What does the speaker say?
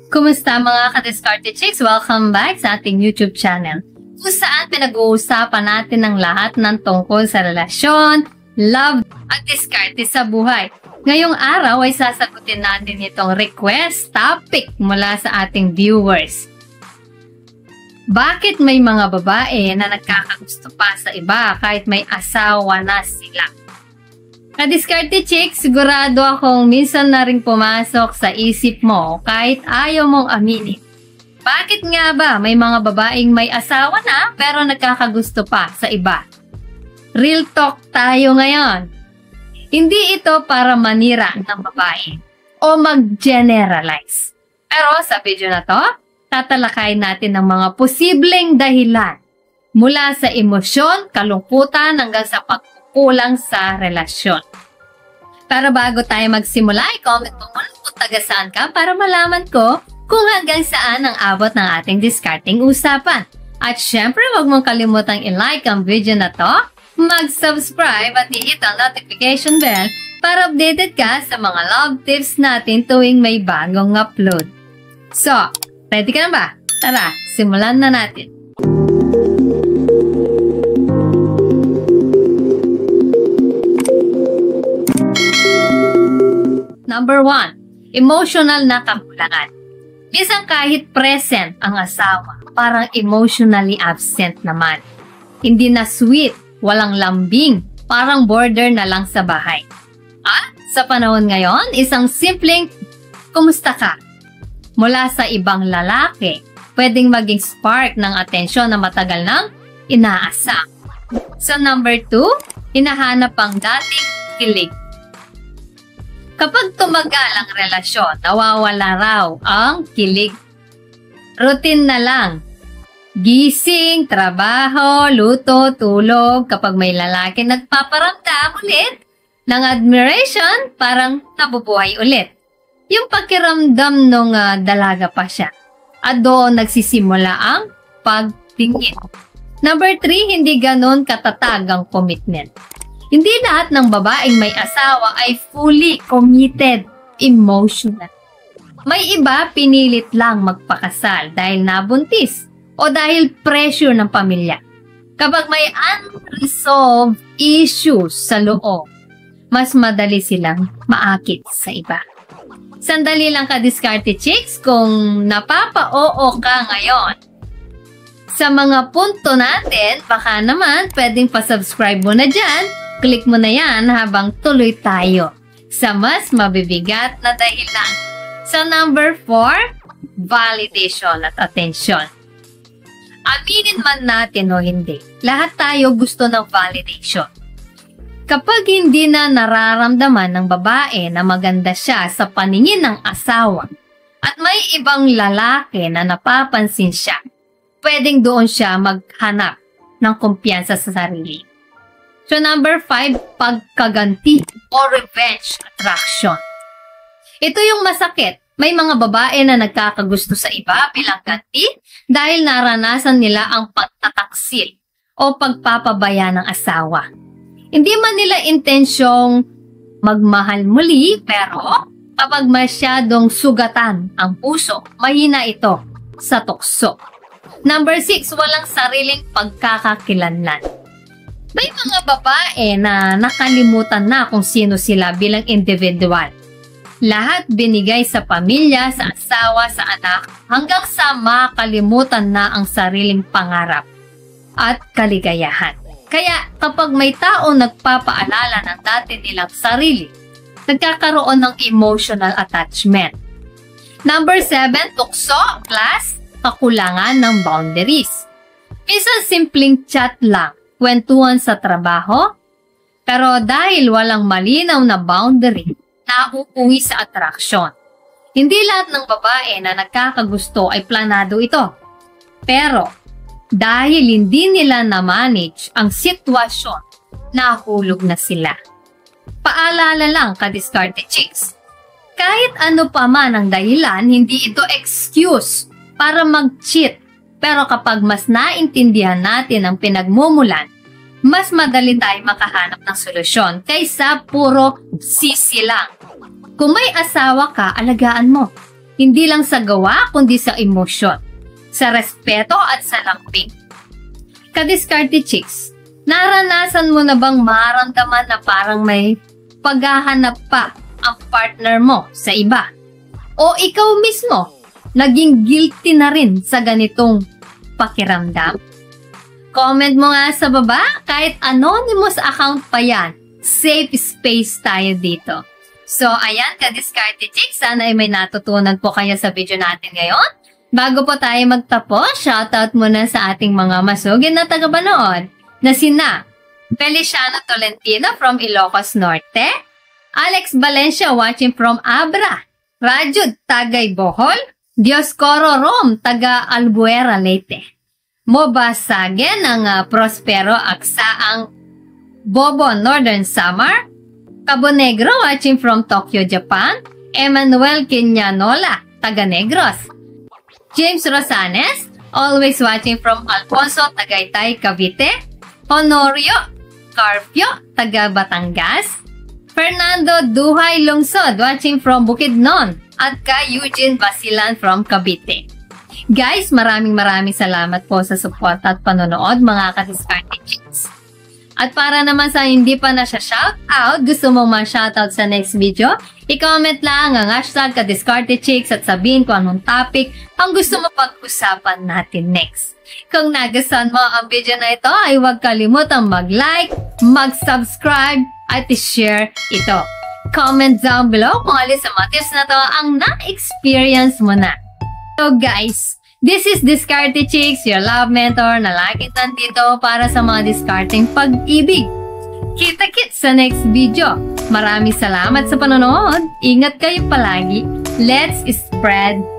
Kumusta mga ka-Diskarte Chicks? Welcome back sa ating YouTube channel, kung saan pinag-uusapan natin ang lahat ng tungkol sa relasyon, love, at diskarte sa buhay. Ngayong araw ay sasagutin natin itong request topic mula sa ating viewers. Bakit may mga babae na nagkakagusto pa sa iba kahit may asawa na sila? Ka-Diskarte Chicks, sigurado akong minsan na rin pumasok sa isip mo kahit ayaw mong aminin. Bakit nga ba may mga babaeng may asawa na pero nagkakagusto pa sa iba? Real talk tayo ngayon. Hindi ito para manira ng babae o mag-generalize. Pero sa video na to, tatalakayin natin ang mga posibleng dahilan mula sa emosyon, kalungkutan hanggang sa pagkukulang sa relasyon. Pero bago tayo magsimula, i-comment mo muna kung taga saan ka para malaman ko kung hanggang saan ang abot ng ating discarding usapan. At syempre, huwag mong kalimutang i-like ang video na to, mag-subscribe at i-hit ang notification bell para updated ka sa mga love tips natin tuwing may bagong upload. So, ready ka na ba? Tara, simulan na natin. Number 1, emotional na kakulangan. Minsan kahit present ang asawa, parang emotionally absent naman. Hindi na sweet, walang lambing, parang border na lang sa bahay. At sa panahon ngayon, isang simpleng kumusta ka mula sa ibang lalaki, pwedeng maging spark ng atensyon na matagal nang inaasa. So number 2, hinahanap ang dating kilig. Kapag tumagal ang relasyon, nawawala raw ang kilig. Routine na lang. Gising, trabaho, luto, tulog. Kapag may lalaki nagpaparamdam ulit ng admiration, parang nabubuhay ulit. Yung pakiramdam nung dalaga pa siya. At doon nagsisimula ang pagtingin. Number 3, hindi ganon katatag ang commitment. Hindi lahat ng babaeng may asawa ay fully committed emotional. May iba pinilit lang magpakasal dahil nabuntis o dahil pressure ng pamilya. Kapag may unresolved issues sa loob, mas madali silang maakit sa iba. Sandali lang ka-Diskarte Chicks, kung napapa-oo ka ngayon sa mga punto natin, baka naman pwedeng pa-subscribe mo na dyan. Click mo na yan habang tuloy tayo sa mas mabibigat na dahilan. Sa number 4, validation at attention. Aminin man natin o hindi, lahat tayo gusto ng validation. Kapag hindi na nararamdaman ng babae na maganda siya sa paningin ng asawa at may ibang lalaki na napapansin siya, pwedeng doon siya maghanap ng kumpiyansa sa sarili. So number 5, pagkaganti o revenge attraction. Ito yung masakit. May mga babae na nagkakagusto sa iba bilang ganti dahil naranasan nila ang pagtataksil o pagpapabaya ng asawa. Hindi man nila intensyong magmahal muli, pero kapag masyadong sugatan ang puso, mahina ito sa tukso. Number 6, walang sariling pagkakakilanlan. May mga babae na nakalimutan na kung sino sila bilang individual. Lahat binigay sa pamilya, sa asawa, sa anak, hanggang sa makalimutan na ang sariling pangarap at kaligayahan. Kaya kapag may taong nagpapaalala ng dati nilang sarili, nagkakaroon ng emotional attachment. Number 7, tukso plus kakulangan ng boundaries. Minsan simpleng chat lang, kwentuhan sa trabaho, pero dahil walang malinaw na boundary, nauuwi sa attraction. Hindi lahat ng babae na nagkakagusto ay planado ito. Pero dahil hindi nila na-manage ang sitwasyon, nahulog na sila. Paalala lang ka-Diskarte Chicks, kahit ano pa man ang dahilan, hindi ito excuse para mag-cheat. Pero kapag mas naintindihan natin ang pinagmumulan, mas madali tayo makahanap ng solusyon kaysa puro sisi lang. Kung may asawa ka, alagaan mo. Hindi lang sa gawa, kundi sa emosyon, sa respeto at sa lambing. Ka-diskarte chicks, naranasan mo na bang maramdaman na parang may paghahanap pa ang partner mo sa iba? O ikaw mismo, naging guilty na rin sa ganitong pakiramdam? Comment mo nga sa baba, kahit anonymous account pa yan. Safe space tayo dito. So, ayan, ka-diskarte chicks, sana ay may natutunan po kayo sa video natin ngayon. Bago po tayo magtapos, shoutout muna sa ating mga masugid na tagapanood na sina Feliciano Tolentino from Ilocos Norte, Alex Valencia watching from Abra, Rajud Tagay Bohol, Dioscoro Rom taga Albuera Leyte, Moba Sagen ng Prospero Aksaang Bobo Northern Samar, Cabo Negro watching from Tokyo, Japan, Emmanuel Quinanola taga Negros, James Rosanes, always watching from Alfonso, Tagaytay, Cavite, Honorio Carpio, taga Batangas, Fernando Duhay Lungsod, watching from Bukidnon, at kay Eugene Basilan from Cavite. Guys, maraming salamat po sa support at panonood mga ka-diskarte chicks. At para naman sa hindi pa na siya shoutout, gusto mong ma-shoutout sa next video, i-comment lang ang hashtag ka-diskarte chicks at sabihin kung anong topic ang gusto mo pag-usapan natin next. Kung nagustuhan mo ang video na ito, ay huwag kalimutang mag-like, mag-subscribe, at i-share ito. Comment down below kung alin sa mga tips na to ang na-experience mo na. So guys, this is Diskarte Chicks, your love mentor na laging nandito para sa mga diskarteng pag-ibig. Kita-kits sa next video. Maraming salamat sa panonood. Ingat kayo palagi. Let's spread